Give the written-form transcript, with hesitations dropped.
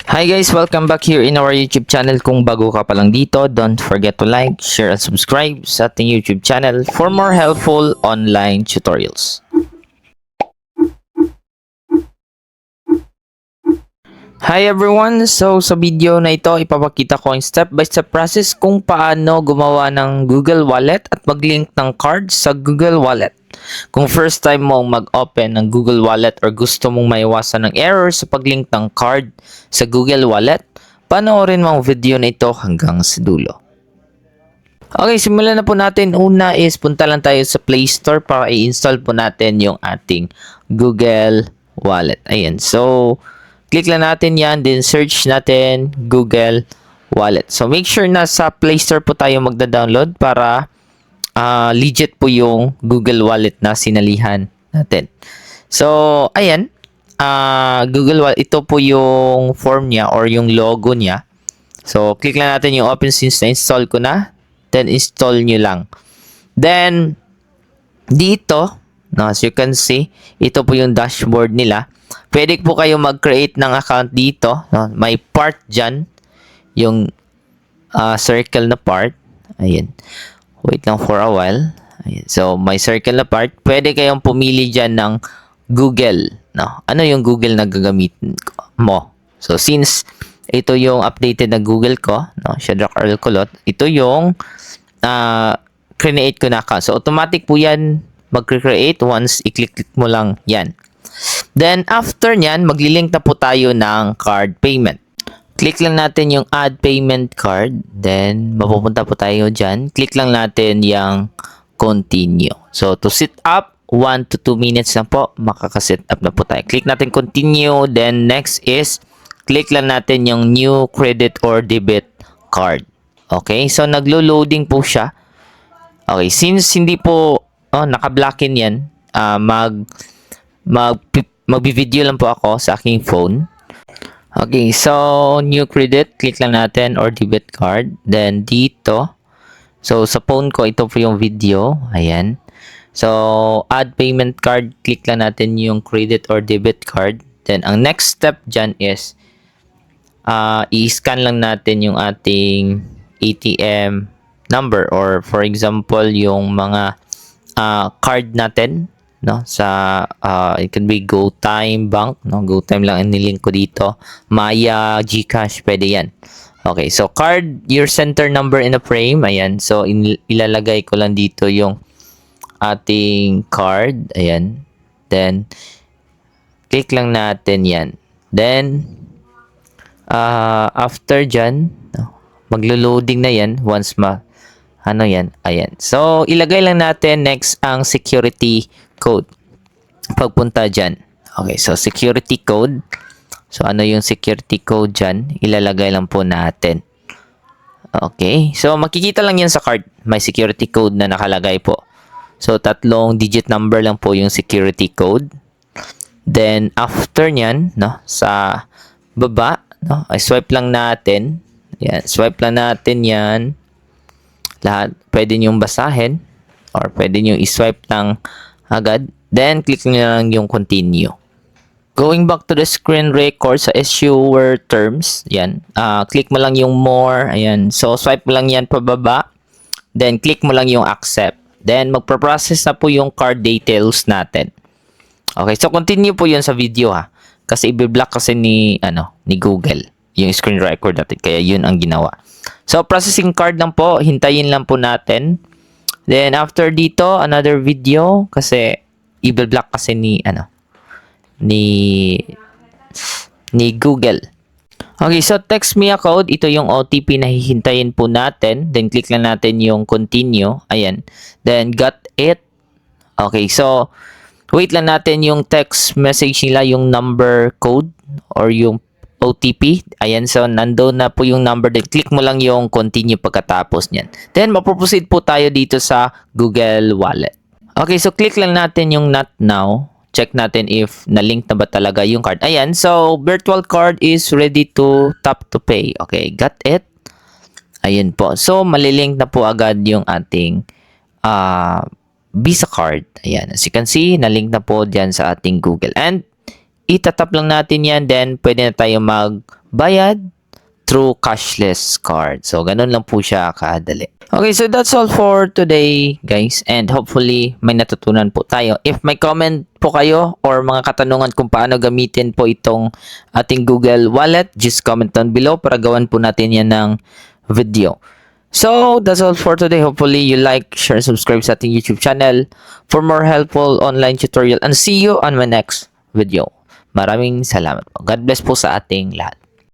Hi guys, welcome back here in our YouTube channel. Kung bago ka pa lang dito, don't forget to like, share, and subscribe sa ating YouTube channel for more helpful online tutorials. Hi everyone! So sa video na ito, ipapakita ko ang step-by-step process kung paano gumawa ng Google Wallet at mag-link ng card sa Google Wallet. Kung first time mong mag-open ng Google Wallet or gusto mong maiwasan ng error sa pag-link ng card sa Google Wallet, panoorin mo ang video na ito hanggang sa dulo. Okay, simulan na po natin. Una is punta lang tayo sa Play Store para i-install po natin yung ating Google Wallet. Ayan, so click lang natin yan, then search natin Google Wallet. So make sure na sa Play Store po tayo magda-download para legit po yung Google Wallet na sinalihan natin. So, ayan. Google Wallet, ito po yung form niya or yung logo niya. So, click lang natin yung open since na-install ko na. Then, install nyo lang. Then, dito, no, as you can see, ito po yung dashboard nila. Pwede po kayo mag-create ng account dito. No? May part dyan. Yung circle na part. Ayan. Wait lang for a while. Ayan. So, may circle na part. Pwede kayong pumili dyan ng Google. No? Ano yung Google na gagamitin mo? So, since ito yung updated na Google ko, no? Shadrach Earl Kulot, ito yung create ko na account. So, automatic po yan mag-create once i-click mo lang yan. Then, after nyan, maglilink na po tayo ng card payment. Click lang natin yung add payment card. Then, mapupunta po tayo dyan. Click lang natin yung continue. So, to set up, 1 to 2 minutes lang po. Makaka-set up na po tayo. Click natin continue. Then, next is, click lang natin yung new credit or debit card. Okay? So, naglo-loading po siya. Okay. Since hindi po naka-blockin yan, magbi-video lang po ako sa aking phone. Okay, so new credit, click lang natin or debit card. Then dito, so sa phone ko, ito po yung video. Ayan. So, add payment card, click lang natin yung credit or debit card. Then, ang next step dyan is, i-scan lang natin yung ating ATM number or for example, yung mga card natin. No, sa it can be GoTime Bank, no, GoTime lang ang nilink ko dito, Maya, GCash, pwede yan. Okay, so card, your center number in a frame, ayan, so ilalagay ko lang dito yung ating card, ayan, then click lang natin yan, then after dyan, no, maglo-loading na yan once yan, ayan, so ilagay lang natin next ang security code pagpunta dyan. Okay, so security code. So, ano yung security code dyan? Ilalagay lang po natin. Okay, so makikita lang yan sa card. May security code na nakalagay po. So, 3 digit number lang po yung security code. Then, after nyan, no, sa baba, no, ay swipe lang natin. Yan, swipe lang natin yan. Lahat, pwede nyong basahin or pwede nyong i-swipe ng agad. Then, click nyo lang yung continue. Going back to the screen record sa issuer terms, yan. Click mo lang yung more. Ayan. So, swipe mo lang yan pababa. Then, click mo lang yung accept. Then, magpa-process na po yung card details natin. Okay. So, continue po yun sa video ha. Kasi i-block kasi ni Google yung screen record natin. Kaya yun ang ginawa. So, processing card lang po. Hintayin lang po natin. Then, after dito, another video. Kasi, i-block kasi ni Google. Okay, so text me a code. Ito yung OTP na hihintayin po natin. Then, click lang natin yung continue. Ayan. Then, got it. Okay, so, wait lang natin yung text message nila, yung number code or yung OTP. Ayan, so nandoon na po yung number. Then, click mo lang yung continue pagkatapos niyan. Then, maproproceed po tayo dito sa Google Wallet. Okay, so click lang natin yung not now. Check natin if na-link na ba talaga yung card. Ayan, so virtual card is ready to tap to pay. Okay, got it. Ayan po. So, malilink na po agad yung ating Visa card. Ayan, as you can see, na-link na po dyan sa ating Google. And itatap lang natin yan, then pwede na tayo bayad through cashless card. So, ganun lang po siya kadali. Okay, so that's all for today, guys. And hopefully, may natutunan po tayo. If may comment po kayo or mga katanungan kung paano gamitin po itong ating Google Wallet, just comment down below para gawan po natin yan ng video. So, that's all for today. Hopefully, you like, share, subscribe sa ating YouTube channel for more helpful online tutorial. And see you on my next video. Maraming salamat po. God bless po sa ating lahat.